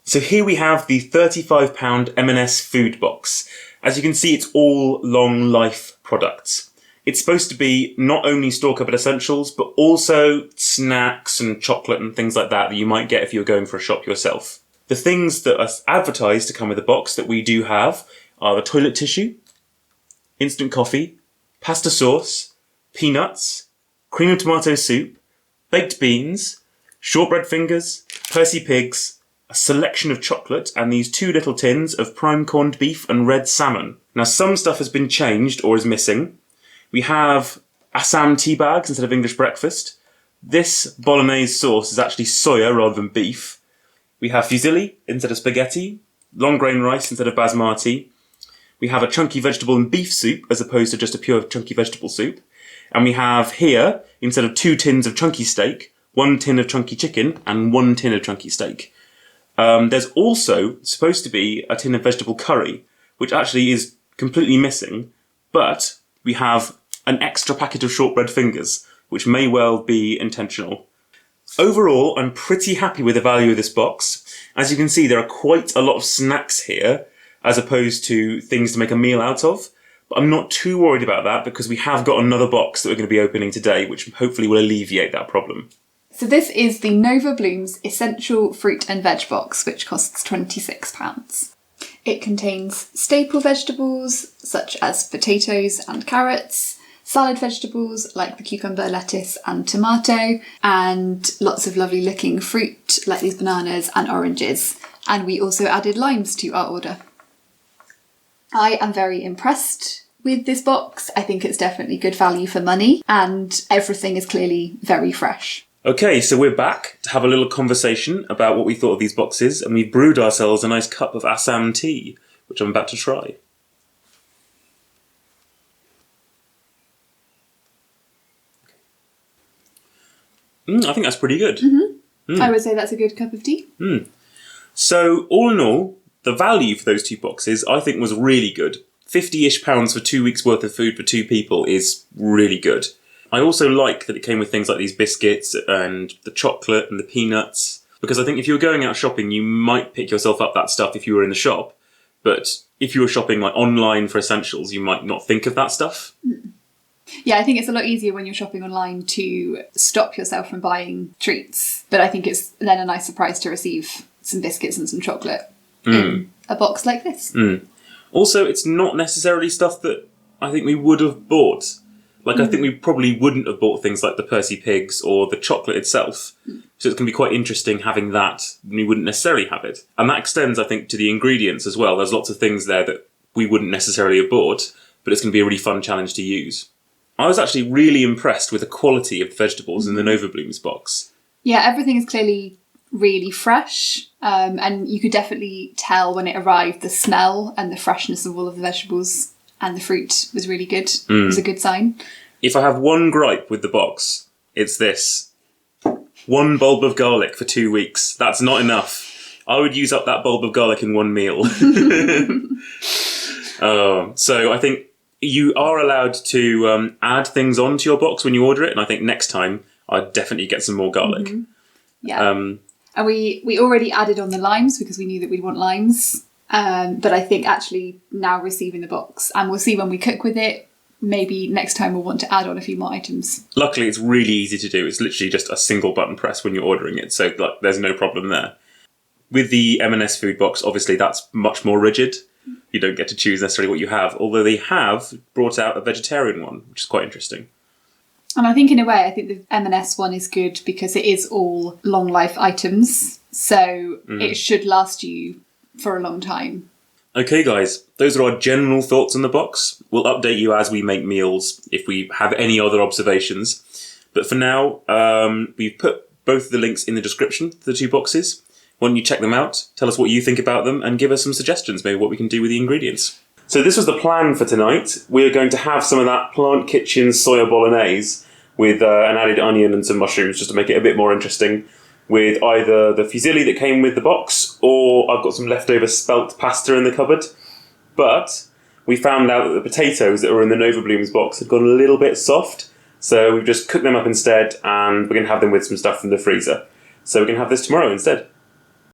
So here we have the £35 M&S food box. As you can see, it's all long life products. It's supposed to be not only store cupboard essentials, but also snacks and chocolate and things like that you might get if you were going for a shop yourself. The things that are advertised to come with the box that we do have are the toilet tissue, instant coffee, pasta sauce, peanuts, cream of tomato soup, baked beans, shortbread fingers, Percy pigs, a selection of chocolate, and these 2 little tins of prime corned beef and red salmon. Now, some stuff has been changed or is missing. We have Assam tea bags instead of English breakfast. This bolognese sauce is actually soya rather than beef. We have fusilli instead of spaghetti, long grain rice instead of basmati. We have a chunky vegetable and beef soup as opposed to just a pure chunky vegetable soup. And we have here, instead of 2 tins of chunky steak, 1 tin of chunky chicken and 1 tin of chunky steak. There's also supposed to be a tin of vegetable curry, which actually is completely missing, but we have an extra packet of shortbread fingers, which may well be intentional. Overall, I'm pretty happy with the value of this box. As you can see, there are quite a lot of snacks here, as opposed to things to make a meal out of. But I'm not too worried about that because we have got another box that we're going to be opening today, which hopefully will alleviate that problem. So this is the Nova Blooms Essential Fruit and Veg box, which costs £26. It contains staple vegetables such as potatoes and carrots, salad vegetables like the cucumber, lettuce and tomato, and lots of lovely looking fruit like these bananas and oranges. And we also added limes to our order. I am very impressed with this box. I think it's definitely good value for money and everything is clearly very fresh. Okay, so we're back to have a little conversation about what we thought of these boxes, and we've brewed ourselves a nice cup of Assam tea, which I'm about to try. I think that's pretty good. I would say that's a good cup of tea. So, all in all, the value for those 2 boxes I think was really good. £50-ish for 2 weeks worth of food for 2 people is really good. I also like that it came with things like these biscuits and the chocolate and the peanuts, because I think if you were going out shopping, you might pick yourself up that stuff if you were in the shop, but if you were shopping like online for essentials, you might not think of that stuff. Yeah, I think it's a lot easier when you're shopping online to stop yourself from buying treats, but I think it's then a nice surprise to receive some biscuits and some chocolate in a box like this. Also, it's not necessarily stuff that I think we would have bought. Like, I think we probably wouldn't have bought things like the Percy pigs or the chocolate itself. So it's going to be quite interesting having that. We wouldn't necessarily have it. And that extends, I think, to the ingredients as well. There's lots of things there that we wouldn't necessarily have bought, but it's going to be a really fun challenge to use. I was actually really impressed with the quality of the vegetables in the Nova Blooms box. Yeah, everything is clearly really fresh, and you could definitely tell when it arrived the smell and the freshness of all of the vegetables. And the fruit was really good. It was a good sign. If I have one gripe with the box, it's this. 1 bulb of garlic for 2 weeks. That's not enough. I would use up that bulb of garlic in 1 meal. So I think you are allowed to add things onto your box when you order it. And I think next time I'd definitely get some more garlic. Yeah. And we already added on the limes because we knew that we'd want limes. But I think actually now receiving the box, and we'll see when we cook with it, maybe next time we'll want to add on a few more items. Luckily, it's really easy to do. It's literally just a single button press when you're ordering it, so like, there's no problem there. With the M&S food box, obviously that's much more rigid. You don't get to choose necessarily what you have, although they have brought out a vegetarian one, which is quite interesting. And I think in a way, I think the M&S one is good because it is all long life items, so it should last you for a long time. Okay guys, those are our general thoughts on the box. We'll update you as we make meals if we have any other observations. But for now, we've put both of the links in the description for the 2 boxes. Why don't you check them out, tell us what you think about them, and give us some suggestions, maybe what we can do with the ingredients. So this was the plan for tonight. We're going to have some of that Plant Kitchen soya bolognese with an added onion and some mushrooms just to make it a bit more interesting, with either the fusilli that came with the box, or I've got some leftover spelt pasta in the cupboard. But we found out that the potatoes that were in the Nova Blooms box had gone a little bit soft, so we've just cooked them up instead, and we're going to have them with some stuff from the freezer. So we're going to have this tomorrow instead.